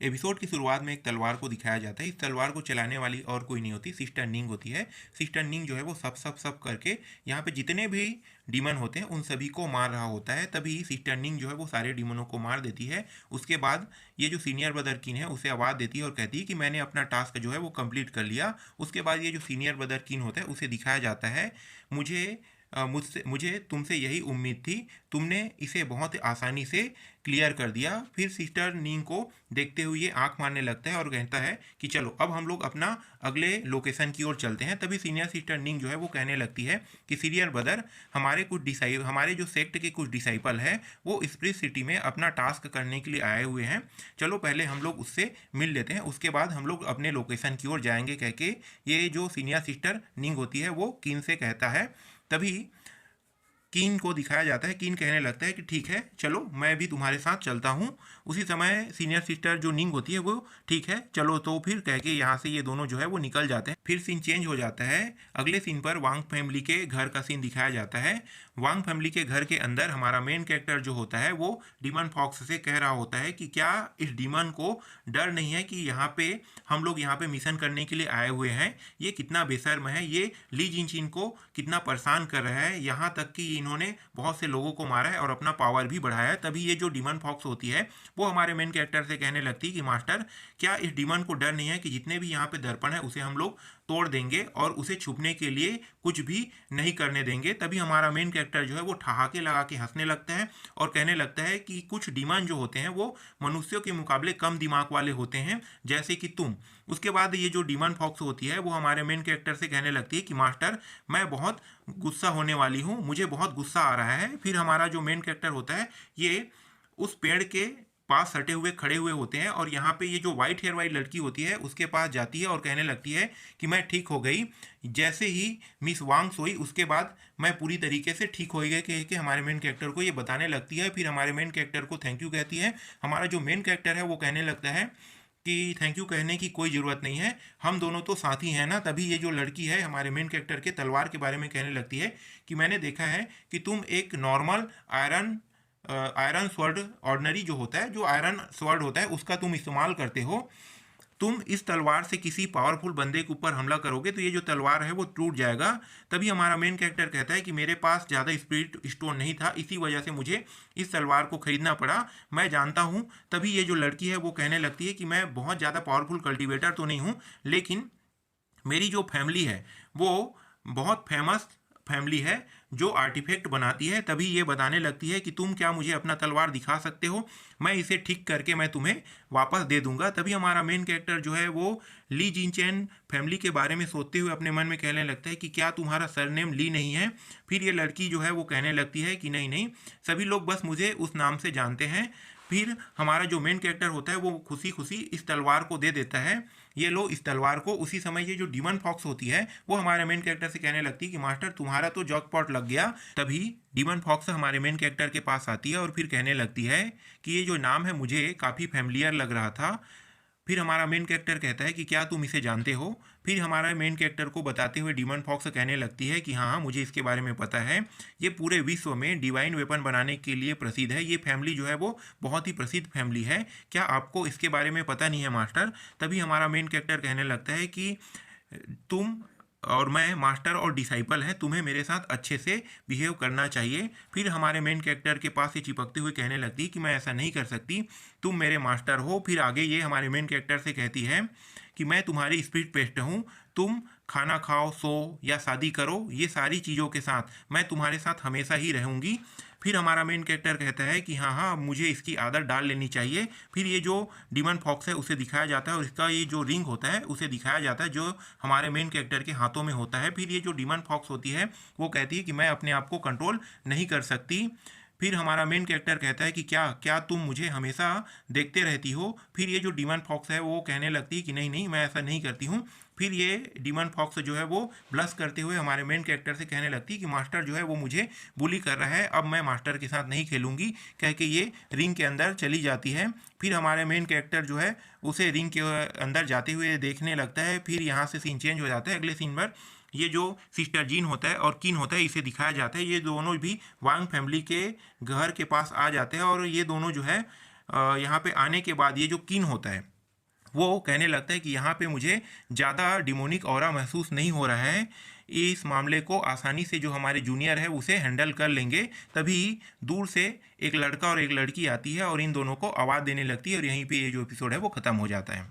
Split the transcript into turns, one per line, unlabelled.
Episode की शुरुआत में एक तलवार को दिखाया जाता है। इस तलवार को चलाने वाली और कोई नहीं होती, सिस्टर निंग होती है। सिस्टर निंग जो है वो सब करके यहाँ पे जितने भी डीमन होते हैं उन सभी को मार रहा होता है। तभी सिस्टर निंग जो है वो सारे डीमनों को मार देती है। उसके बाद ये जो सीनियर ब्रदर किन है उसे आवाज़ देती है और कहती है कि मैंने अपना टास्क जो है वो कंप्लीट कर लिया। उसके बाद ये जो सीनियर ब्रदर किन होता है उसे दिखाया जाता है, मुझे तुमसे यही उम्मीद थी, तुमने इसे बहुत आसानी से क्लियर कर दिया। फिर सिस्टर नींग को देखते हुए ये आंख मारने लगता है और कहता है कि चलो अब हम लोग अपना अगले लोकेशन की ओर चलते हैं। तभी सीनियर सिस्टर नींग जो है वो कहने लगती है कि सीनियर ब्रदर, हमारे जो सेक्ट के कुछ डिसाइपल है वो स्प्रिट सिटी में अपना टास्क करने के लिए आए हुए हैं, चलो पहले हम लोग उससे मिल लेते हैं, उसके बाद हम लोग अपने लोकेशन की ओर जाएंगे, कह के ये जो सीनियर सिस्टर नींग होती है वो किन से कहता है। तभी कीन को दिखाया जाता है। कीन कहने लगता है कि ठीक है चलो मैं भी तुम्हारे साथ चलता हूँ। उसी समय सीनियर सिस्टर जो निंग होती है वो ठीक है चलो तो फिर कह के यहाँ से ये दोनों जो है वो निकल जाते हैं। फिर सीन चेंज हो जाता है। अगले सीन पर वांग फैमिली के घर का सीन दिखाया जाता है। वांग फैमिली के घर के अंदर हमारा मेन कैरेक्टर जो होता है वो डीमन फॉक्स से कह रहा होता है कि क्या इस डीमन को डर नहीं है कि यहाँ पे हम लोग यहाँ पे मिशन करने के लिए आए हुए हैं, ये कितना बेशर्म है, ये ली जिनचिन को कितना परेशान कर रहा है, यहाँ तक कि इन्होंने बहुत से लोगों को मारा है और अपना पावर भी बढ़ाया है। तभी ये जो डीमन फॉक्स होती है वो हमारे मेन कैरेक्टर से कहने लगती है कि मास्टर क्या इस डीमन को डर नहीं है कि जितने भी यहाँ पे दर्पण है उसे हम लोग तोड़ देंगे और उसे छुपने के लिए कुछ भी नहीं करने देंगे। तभी हमारा मेन कैरेक्टर जो है वो ठहाके लगा के हंसने लगता है और कहने लगता है कि कुछ डीमन जो होते हैं वो मनुष्यों के मुकाबले कम दिमाग वाले होते हैं, जैसे कि तुम। उसके बाद ये जो डीमन फॉक्स होती है वो हमारे मेन कैरेक्टर से कहने लगती है कि मास्टर मैं बहुत गुस्सा होने वाली हूँ, मुझे बहुत गुस्सा आ रहा है। फिर हमारा जो मेन कैरेक्टर होता है ये उस पेड़ के पास सटे हुए खड़े हुए होते हैं और यहाँ पे ये जो वाइट हेयर वाली लड़की होती है उसके पास जाती है और कहने लगती है कि मैं ठीक हो गई। जैसे ही मिस वांग सोई उसके बाद मैं पूरी तरीके से ठीक हो गई, कह के हमारे मेन कैरेक्टर को ये बताने लगती है। फिर हमारे मेन कैरेक्टर को थैंक यू कहती है। हमारा जो मेन कैरेक्टर है वो कहने लगता है कि थैंक यू कहने की कोई ज़रूरत नहीं है, हम दोनों तो साथी हैं ना। तभी ये जो लड़की है हमारे मेन कैरेक्टर के तलवार के बारे में कहने लगती है कि मैंने देखा है कि तुम एक नॉर्मल आयरन स्वर्ड, ऑर्डनरी जो होता है, जो आयरन स्वर्ड होता है उसका तुम इस्तेमाल करते हो। तुम इस तलवार से किसी पावरफुल बंदे के ऊपर हमला करोगे तो ये जो तलवार है वो टूट जाएगा। तभी हमारा मेन कैरेक्टर कहता है कि मेरे पास ज़्यादा स्पिरिट स्टोन नहीं था, इसी वजह से मुझे इस तलवार को खरीदना पड़ा, मैं जानता हूँ। तभी ये जो लड़की है वो कहने लगती है कि मैं बहुत ज़्यादा पावरफुल कल्टिवेटर तो नहीं हूँ, लेकिन मेरी जो फैमिली है वो बहुत फेमस फैमिली है जो आर्टिफैक्ट बनाती है। तभी ये बताने लगती है कि तुम क्या मुझे अपना तलवार दिखा सकते हो, मैं इसे ठीक करके मैं तुम्हें वापस दे दूंगा। तभी हमारा मेन कैरेक्टर जो है वो ली जिनचैन फैमिली के बारे में सोचते हुए अपने मन में कहने लगता है कि क्या तुम्हारा सरनेम ली नहीं है। फिर ये लड़की जो है वो कहने लगती है कि नहीं नहीं, सभी लोग बस मुझे उस नाम से जानते हैं। फिर हमारा जो मेन कैरेक्टर होता है वो खुशी खुशी इस तलवार को दे देता है, ये लो इस तलवार को। उसी समय ये जो डीमन फॉक्स होती है वो हमारे मेन कैरेक्टर से कहने लगती है कि मास्टर तुम्हारा तो जॉकपॉट लग गया। तभी डीमन फॉक्स हमारे मेन कैरेक्टर के पास आती है और फिर कहने लगती है कि ये जो नाम है मुझे काफ़ी फैमिलियर लग रहा था। फिर हमारा मेन कैरेक्टर कहता है कि क्या तुम इसे जानते हो। फिर हमारा मेन कैरेक्टर को बताते हुए डीमन फॉक्स कहने लगती है कि हाँ मुझे इसके बारे में पता है, ये पूरे विश्व में डिवाइन वेपन बनाने के लिए प्रसिद्ध है, ये फैमिली जो है वो बहुत ही प्रसिद्ध फैमिली है, क्या आपको इसके बारे में पता नहीं है मास्टर। तभी हमारा मेन कैरेक्टर कहने लगता है कि तुम और मैं मास्टर और डिसाइपल हैं, तुम्हें मेरे साथ अच्छे से बिहेव करना चाहिए। फिर हमारे मेन कैरेक्टर के पास से चिपकते हुए कहने लगती कि मैं ऐसा नहीं कर सकती, तुम मेरे मास्टर हो। फिर आगे ये हमारे मेन कैरेक्टर से कहती है कि मैं तुम्हारी स्पिरिट पेस्ट हूँ, तुम खाना खाओ, सो या शादी करो, ये सारी चीज़ों के साथ मैं तुम्हारे साथ हमेशा ही रहूँगी। फिर हमारा मेन कैरेक्टर कहता है कि हाँ हाँ मुझे इसकी आदत डाल लेनी चाहिए। फिर ये जो डीमन फॉक्स है उसे दिखाया जाता है और इसका ये जो रिंग होता है उसे दिखाया जाता है जो हमारे मेन कैरेक्टर के हाथों में होता है। फिर ये जो डीमन फॉक्स होती है वो कहती है कि मैं अपने आप को कंट्रोल नहीं कर सकती। फिर हमारा मेन कैरेक्टर कहता है कि क्या क्या तुम मुझे हमेशा देखते रहती हो। फिर ये जो डीमन फॉक्स है वो कहने लगती है कि नहीं नहीं मैं ऐसा नहीं करती हूँ। फिर ये डीमन फॉक्स जो है वो ब्लश करते हुए हमारे मेन कैरेक्टर से कहने लगती है कि मास्टर जो है वो मुझे बुली कर रहा है, अब मैं मास्टर के साथ नहीं खेलूंगी, कह के ये रिंग के अंदर चली जाती है। फिर हमारे मेन कैरेक्टर जो है उसे रिंग के अंदर जाते हुए देखने लगता है। फिर यहाँ से सीन चेंज हो जाता है। अगले सीन पर ये जो सिस्टर जीन होता है और किन होता है इसे दिखाया जाता है, ये दोनों भी वांग फैमिली के घर के पास आ जाते हैं और ये दोनों जो है यहाँ पे आने के बाद ये जो किन होता है वो कहने लगता है कि यहाँ पे मुझे ज़्यादा डिमोनिक ऑरा महसूस नहीं हो रहा है, इस मामले को आसानी से जो हमारे जूनियर है उसे हैंडल कर लेंगे। तभी दूर से एक लड़का और एक लड़की आती है और इन दोनों को आवाज़ देने लगती है और यहीं पे ये जो एपिसोड है वो ख़त्म हो जाता है।